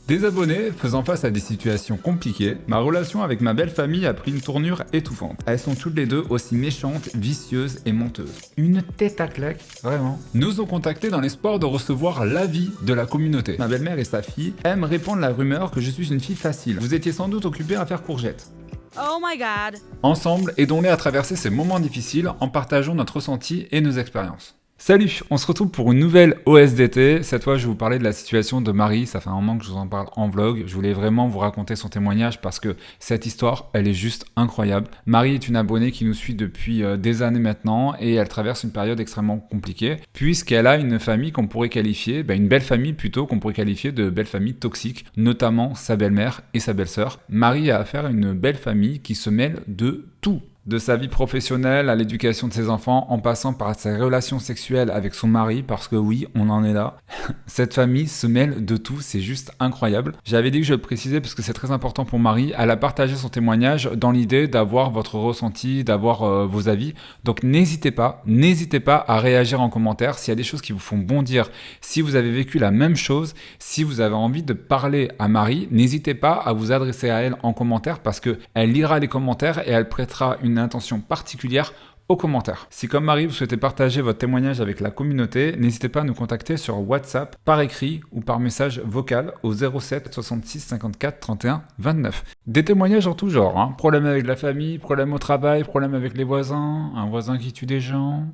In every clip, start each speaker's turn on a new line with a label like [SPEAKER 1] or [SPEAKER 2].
[SPEAKER 1] Désabonné, faisant face à des situations compliquées, ma relation avec ma belle famille a pris une tournure étouffante. Elles sont toutes les deux aussi méchantes, vicieuses et menteuses. Une tête à claque, vraiment. Nous ont contactés dans l'espoir de recevoir l'avis de la communauté. Ma belle-mère et sa fille aiment répandre la rumeur que je suis une fille facile. Vous étiez sans doute occupé à faire courgette.
[SPEAKER 2] Oh my god.
[SPEAKER 1] Ensemble, aidons-les à traverser ces moments difficiles en partageant notre ressenti et nos expériences. Salut, on se retrouve pour une nouvelle OSDT. Cette fois, je vais vous parler de la situation de Marie. Ça fait un moment que je vous en parle en vlog. Je voulais vraiment vous raconter son témoignage parce que cette histoire, elle est juste incroyable. Marie est une abonnée qui nous suit depuis des années maintenant et elle traverse une période extrêmement compliquée puisqu'elle a une famille qu'on pourrait qualifier, une belle famille plutôt, qu'on pourrait qualifier de belle famille toxique, notamment sa belle-mère et sa belle-sœur. Marie a affaire à une belle famille qui se mêle de tout. De sa vie professionnelle à l'éducation de ses enfants, en passant par ses relations sexuelles avec son mari, parce que oui, on en est là. Cette famille se mêle de tout, c'est juste incroyable. J'avais dit que je le précisais parce que c'est très important pour Marie. Elle a partagé son témoignage dans l'idée d'avoir votre ressenti, d'avoir vos avis. Donc n'hésitez pas à réagir en commentaire s'il y a des choses qui vous font bondir. Si vous avez vécu la même chose, si vous avez envie de parler à Marie, n'hésitez pas à vous adresser à elle en commentaire parce qu'elle lira les commentaires et elle prêtera une attention particulière aux commentaires. Si comme Marie, vous souhaitez partager votre témoignage avec la communauté, n'hésitez pas à nous contacter sur WhatsApp, par écrit ou par message vocal au 07 66 54 31 29. Des témoignages en tout genre, hein. Problème avec la famille, problème au travail, problème avec les voisins, un voisin qui tue des gens.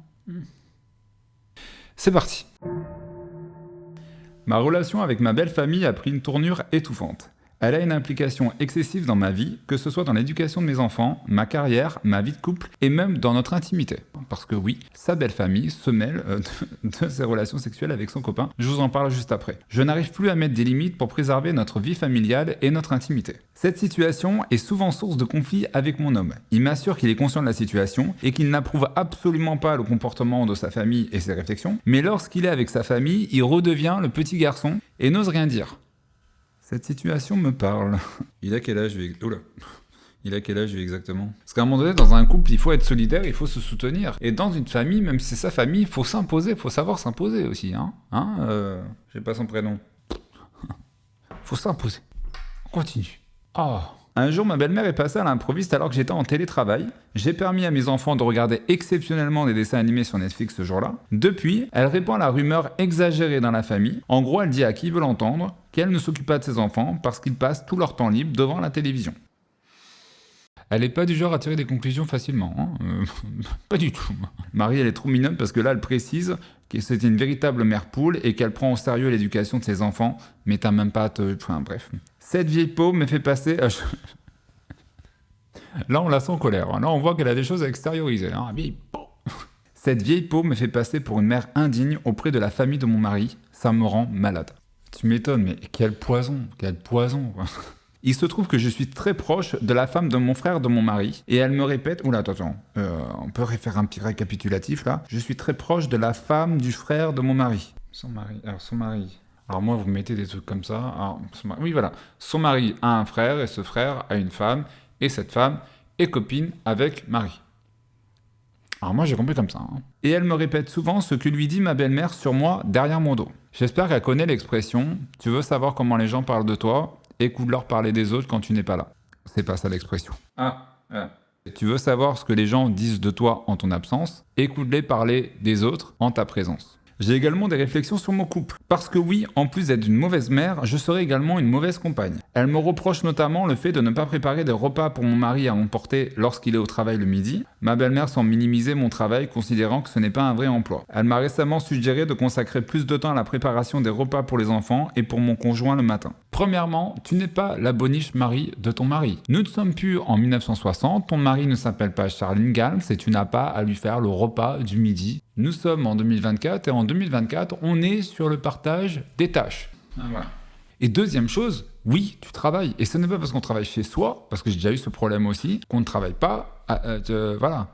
[SPEAKER 1] C'est parti. Ma relation avec ma belle famille a pris une tournure étouffante. Elle a une implication excessive dans ma vie, que ce soit dans l'éducation de mes enfants, ma carrière, ma vie de couple et même dans notre intimité. Parce que oui, sa belle famille se mêle de ses relations sexuelles avec son copain. Je vous en parle juste après. Je n'arrive plus à mettre des limites pour préserver notre vie familiale et notre intimité. Cette situation est souvent source de conflits avec mon homme. Il m'assure qu'il est conscient de la situation et qu'il n'approuve absolument pas le comportement de sa famille et ses réflexions, mais lorsqu'il est avec sa famille, il redevient le petit garçon et n'ose rien dire. Cette situation me parle. Il a quel âge lui exactement? Parce qu'à un moment donné, dans un couple, il faut être solidaire, il faut se soutenir. Et dans une famille, même si c'est sa famille, il faut s'imposer, il faut savoir s'imposer aussi. J'ai pas son prénom. Faut s'imposer. On continue. Un jour, ma belle-mère est passée à l'improviste alors que j'étais en télétravail. J'ai permis à mes enfants de regarder exceptionnellement des dessins animés sur Netflix ce jour-là. Depuis, elle répand la rumeur exagérée dans la famille. En gros, elle dit à qui veut l'entendre qu'elle ne s'occupe pas de ses enfants parce qu'ils passent tout leur temps libre devant la télévision. Elle n'est pas du genre à tirer des conclusions facilement. Pas du tout. Marie, elle est trop mignonne parce que là, elle précise que c'est une véritable mère poule et qu'elle prend au sérieux l'éducation de ses enfants. Mais t'as même pas à te... Enfin, bref. Cette vieille peau me fait passer... Là, on la sent en colère. Là, on voit qu'elle a des choses à extérioriser. Vieille peau. Cette vieille peau me fait passer pour une mère indigne auprès de la famille de mon mari. Ça me rend malade. Tu m'étonnes, mais quel poison. Il se trouve que je suis très proche de la femme de mon frère de mon mari, et elle me répète... Oula, attends, on peut faire un petit récapitulatif, là. Je suis très proche de la femme du frère de mon mari. Son mari... Alors moi, vous mettez des trucs comme ça. Oui, voilà. Son mari a un frère, et ce frère a une femme, et cette femme est copine avec Marie. Alors moi, j'ai compris comme ça. Et elle me répète souvent ce que lui dit ma belle-mère sur moi derrière mon dos. J'espère qu'elle connaît l'expression « Tu veux savoir comment les gens parlent de toi ? Écoute-leur parler des autres quand tu n'es pas là. » C'est pas ça l'expression. Tu veux savoir ce que les gens disent de toi en ton absence ? Écoute-les parler des autres en ta présence. J'ai également des réflexions sur mon couple. Parce que oui, en plus d'être une mauvaise mère, je serai également une mauvaise compagne. Elle me reproche notamment le fait de ne pas préparer des repas pour mon mari à emporter lorsqu'il est au travail le midi. Ma belle-mère semble minimiser mon travail, considérant que ce n'est pas un vrai emploi. Elle m'a récemment suggéré de consacrer plus de temps à la préparation des repas pour les enfants et pour mon conjoint le matin. Premièrement, tu n'es pas la boniche Marie de ton mari. Nous ne sommes plus en 1960, ton mari ne s'appelle pas Charline Galms et tu n'as pas à lui faire le repas du midi. Nous sommes en 2024 et en 2024, on est sur le partage des tâches. Voilà. Et deuxième chose, oui, tu travailles. Et ce n'est pas parce qu'on travaille chez soi, parce que j'ai déjà eu ce problème aussi, qu'on ne travaille pas. Voilà.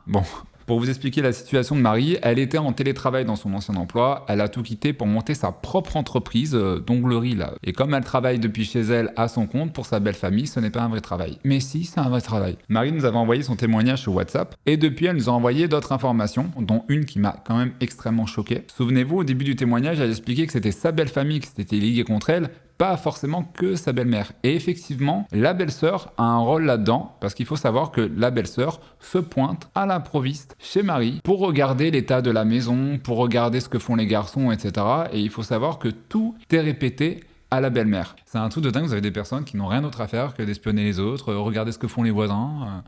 [SPEAKER 1] Bon. Pour vous expliquer la situation de Marie, elle était en télétravail dans son ancien emploi, elle a tout quitté pour monter sa propre entreprise d'onglerie là. Et comme elle travaille depuis chez elle à son compte pour sa belle famille, ce n'est pas un vrai travail. Mais si, c'est un vrai travail. Marie nous avait envoyé son témoignage sur WhatsApp et depuis elle nous a envoyé d'autres informations, dont une qui m'a quand même extrêmement choqué. Souvenez-vous, au début du témoignage, elle expliquait que c'était sa belle famille qui s'était liguée contre elle pas forcément que sa belle-mère. Et effectivement, la belle-sœur a un rôle là-dedans, parce qu'il faut savoir que la belle-sœur se pointe à l'improviste chez Marie pour regarder l'état de la maison, pour regarder ce que font les garçons, etc. Et il faut savoir que tout est répété à la belle-mère. C'est un truc de dingue, vous avez des personnes qui n'ont rien d'autre à faire que d'espionner les autres, regarder ce que font les voisins.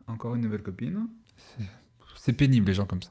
[SPEAKER 1] Encore une nouvelle copine. C'est pénible les gens comme ça.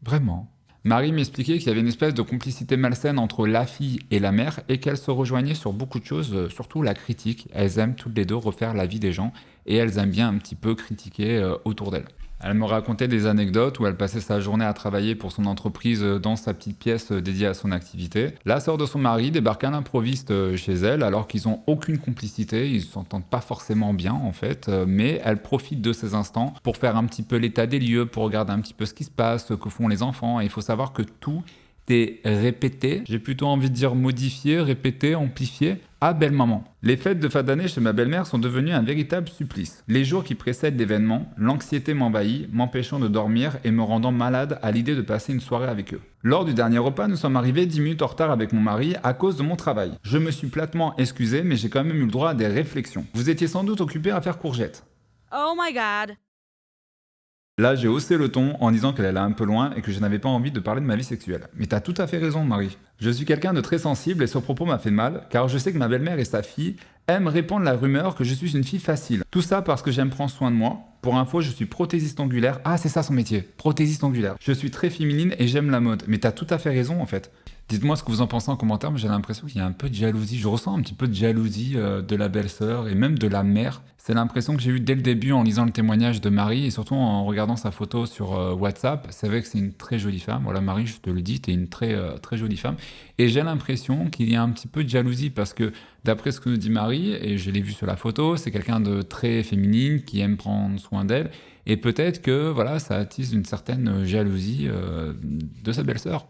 [SPEAKER 1] Vraiment. Marie m'expliquait qu'il y avait une espèce de complicité malsaine entre la fille et la mère et qu'elles se rejoignaient sur beaucoup de choses, surtout la critique. Elles aiment toutes les deux refaire la vie des gens et elles aiment bien un petit peu critiquer autour d'elles. Elle me racontait des anecdotes où elle passait sa journée à travailler pour son entreprise dans sa petite pièce dédiée à son activité. La sœur de son mari débarque à l'improviste chez elle alors qu'ils n'ont aucune complicité, ils ne s'entendent pas forcément bien en fait, mais elle profite de ces instants pour faire un petit peu l'état des lieux, pour regarder un petit peu ce qui se passe, ce que font les enfants. Et il faut savoir que tout est répété, j'ai plutôt envie de dire modifié, répété, amplifié, à belle-maman. Les fêtes de fin d'année chez ma belle-mère sont devenues un véritable supplice. Les jours qui précèdent l'événement, l'anxiété m'envahit, m'empêchant de dormir et me rendant malade à l'idée de passer une soirée avec eux. Lors du dernier repas, nous sommes arrivés 10 minutes en retard avec mon mari à cause de mon travail. Je me suis platement excusé, mais j'ai quand même eu le droit à des réflexions. Vous étiez sans doute occupé à faire courgette.
[SPEAKER 2] Oh my god.
[SPEAKER 1] Là, j'ai haussé le ton en disant qu'elle allait un peu loin et que je n'avais pas envie de parler de ma vie sexuelle. Mais t'as tout à fait raison, Marie. Je suis quelqu'un de très sensible et ce propos m'a fait mal, car je sais que ma belle-mère et sa fille aiment répandre la rumeur que je suis une fille facile. Tout ça parce que j'aime prendre soin de moi. Pour info, je suis prothésiste angulaire. Ah, c'est ça son métier, prothésiste angulaire. Je suis très féminine et j'aime la mode. Mais t'as tout à fait raison, en fait. Dites-moi ce que vous en pensez en commentaire, mais j'ai l'impression qu'il y a un peu de jalousie. Je ressens un petit peu de jalousie de la belle-sœur et même de la mère. C'est l'impression que j'ai eue dès le début en lisant le témoignage de Marie et surtout en regardant sa photo sur WhatsApp. C'est vrai que c'est une très jolie femme. Voilà, Marie, je te le dis, t'es une très jolie femme. Et j'ai l'impression qu'il y a un petit peu de jalousie parce que d'après ce que nous dit Marie, et je l'ai vu sur la photo, c'est quelqu'un de très féminine qui aime prendre soin d'elle. Et peut-être que voilà, ça attise une certaine jalousie de sa belle-sœur.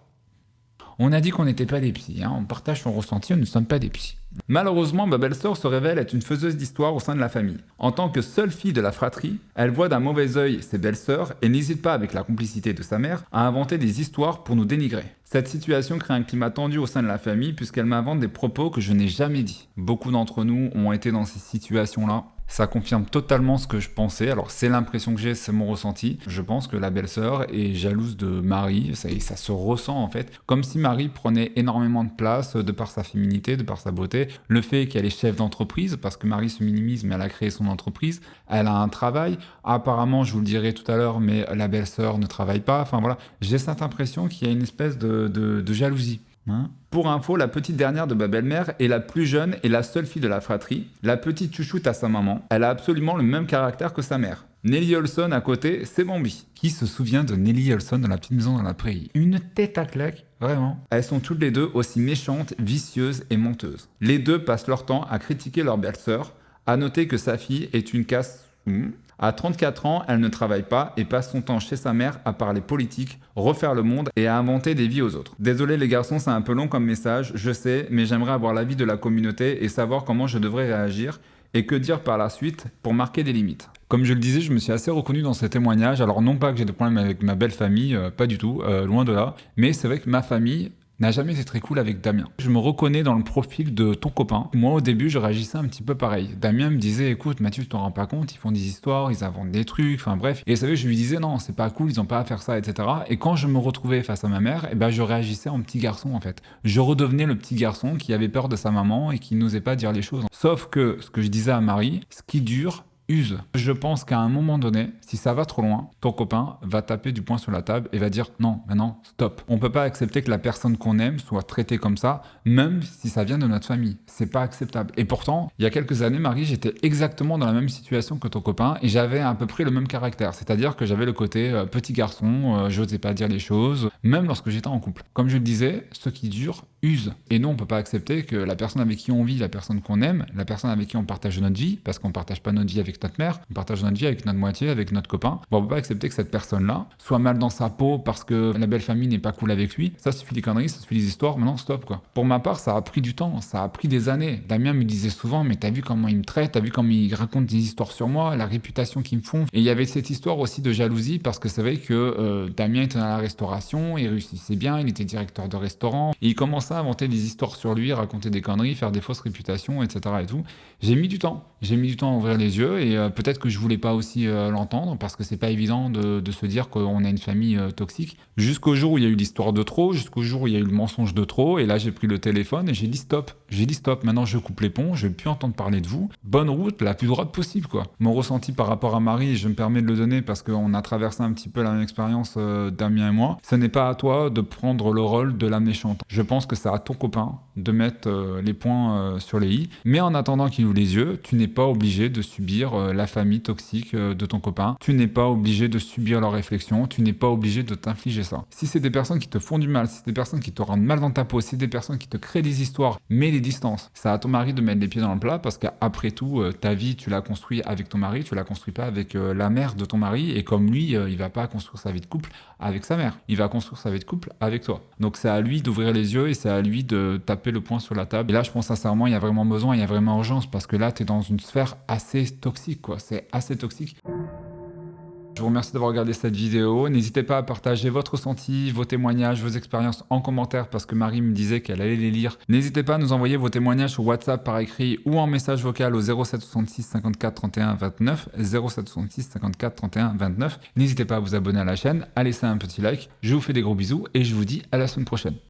[SPEAKER 1] On a dit qu'on n'était pas des psys, hein. On partage son ressenti, on ne sommes pas des psys. Malheureusement, ma belle-sœur se révèle être une faiseuse d'histoire au sein de la famille. En tant que seule fille de la fratrie, elle voit d'un mauvais œil ses belles-sœurs et n'hésite pas, avec la complicité de sa mère, à inventer des histoires pour nous dénigrer. Cette situation crée un climat tendu au sein de la famille puisqu'elle m'invente des propos que je n'ai jamais dit. Beaucoup d'entre nous ont été dans ces situations-là. Ça confirme totalement ce que je pensais. Alors c'est l'impression que j'ai, c'est mon ressenti. Je pense que la belle-sœur est jalouse de Marie, ça se ressent en fait. Comme si Marie prenait énormément de place de par sa féminité, de par sa beauté. Le fait qu'elle est chef d'entreprise, parce que Marie se minimise, mais elle a créé son entreprise. Elle a un travail. Apparemment, je vous le dirai tout à l'heure, mais la belle-sœur ne travaille pas. Enfin voilà, j'ai cette impression qu'il y a une espèce de jalousie. Hein. Pour info, la petite dernière de ma belle-mère est la plus jeune et la seule fille de la fratrie. La petite chouchoute à sa maman. Elle a absolument le même caractère que sa mère. Nelly Olson à côté, c'est Bambi. Qui se souvient de Nelly Olson dans La petite maison dans la prairie? Une tête à claque, vraiment. Elles sont toutes les deux aussi méchantes, vicieuses et menteuses. Les deux passent leur temps à critiquer leur belle-sœur. À noter que sa fille est une casse... À 34 ans, elle ne travaille pas et passe son temps chez sa mère à parler politique, refaire le monde et à inventer des vies aux autres. Désolé les garçons, c'est un peu long comme message, je sais, mais j'aimerais avoir l'avis de la communauté et savoir comment je devrais réagir et que dire par la suite pour marquer des limites. Comme je le disais, je me suis assez reconnu dans ces témoignages. Alors non pas que j'ai des problèmes avec ma belle famille, pas du tout, loin de là, mais c'est vrai que ma famille n'a jamais été très cool avec Damien. Je me reconnais dans le profil de ton copain. Moi, au début, je réagissais un petit peu pareil. Damien me disait, écoute, Mathieu, tu t'en rends pas compte, ils font des histoires, ils inventent des trucs, enfin bref. Et vous savez, je lui disais, non, c'est pas cool, ils ont pas à faire ça, etc. Et quand je me retrouvais face à ma mère, eh ben, je réagissais en petit garçon, en fait. Je redevenais le petit garçon qui avait peur de sa maman et qui n'osait pas dire les choses. Sauf que, ce que je disais à Marie, ce qui dure, use. Je pense qu'à un moment donné, si ça va trop loin, ton copain va taper du poing sur la table et va dire non, maintenant, stop. On peut pas accepter que la personne qu'on aime soit traitée comme ça, même si ça vient de notre famille. C'est pas acceptable. Et pourtant, il y a quelques années, Marie, j'étais exactement dans la même situation que ton copain et j'avais à peu près le même caractère. C'est-à-dire que j'avais le côté petit garçon, j'osais pas dire les choses, même lorsque j'étais en couple. Comme je le disais, ce qui dure, use. Et nous, on peut pas accepter que la personne avec qui on vit, la personne qu'on aime, la personne avec qui on partage notre vie, parce qu'on partage pas notre vie avec notre mère, on partage notre vie avec notre moitié, avec notre copain. Bon, on peut pas accepter que cette personne-là soit mal dans sa peau parce que la belle famille n'est pas cool avec lui. Ça suffit des conneries, ça suffit des histoires, maintenant stop quoi. Pour ma part, ça a pris du temps, ça a pris des années. Damien me disait souvent, mais t'as vu comment il me traite, t'as vu comment il raconte des histoires sur moi, la réputation qu'ils me font. Et il y avait cette histoire aussi de jalousie parce que c'est vrai que Damien était dans la restauration, il réussissait bien, il était directeur de restaurant, et il commençait à inventer des histoires sur lui, raconter des conneries, faire des fausses réputations, etc. et tout. J'ai mis du temps. J'ai mis du temps à ouvrir les yeux et peut-être que je voulais pas aussi l'entendre parce que c'est pas évident de se dire qu'on a une famille toxique. Jusqu'au jour où il y a eu l'histoire de trop, jusqu'au jour où il y a eu le mensonge de trop et là j'ai pris le téléphone et j'ai dit stop. J'ai dit stop, maintenant je coupe les ponts, je vais plus entendre parler de vous. Bonne route, la plus droite possible quoi. Mon ressenti par rapport à Marie, je me permets de le donner parce qu'on a traversé un petit peu la même expérience Damien et moi. Ce n'est pas à toi de prendre le rôle de la méchante. Je pense que c'est à ton copain de mettre les points sur les i. Mais en attendant qu'il ouvre les yeux, tu n'es pas obligé de subir la famille toxique de ton copain. Tu n'es pas obligé de subir leurs réflexions. Tu n'es pas obligé de t'infliger ça. Si c'est des personnes qui te font du mal, si c'est des personnes qui te rendent mal dans ta peau, si c'est des personnes qui te créent des histoires, mets les distances. C'est à ton mari de mettre les pieds dans le plat parce qu'après tout, ta vie, tu l'as construit avec ton mari, tu l'as construit pas avec la mère de ton mari. Et comme lui, il va pas construire sa vie de couple avec sa mère. Il va construire sa vie de couple avec toi. Donc c'est à lui d'ouvrir les yeux et c'est à lui de taper le poing sur la table. Et là, je pense sincèrement, il y a vraiment besoin, il y a vraiment urgence parce que là, tu es dans une sphère assez toxique, quoi. C'est assez toxique. Je vous remercie d'avoir regardé cette vidéo. N'hésitez pas à partager votre ressenti, vos témoignages, vos expériences en commentaire parce que Marie me disait qu'elle allait les lire. N'hésitez pas à nous envoyer vos témoignages sur WhatsApp par écrit ou en message vocal au 07 66 54 31 29. 07 66 54 31 29. N'hésitez pas à vous abonner à la chaîne, à laisser un petit like. Je vous fais des gros bisous et je vous dis à la semaine prochaine.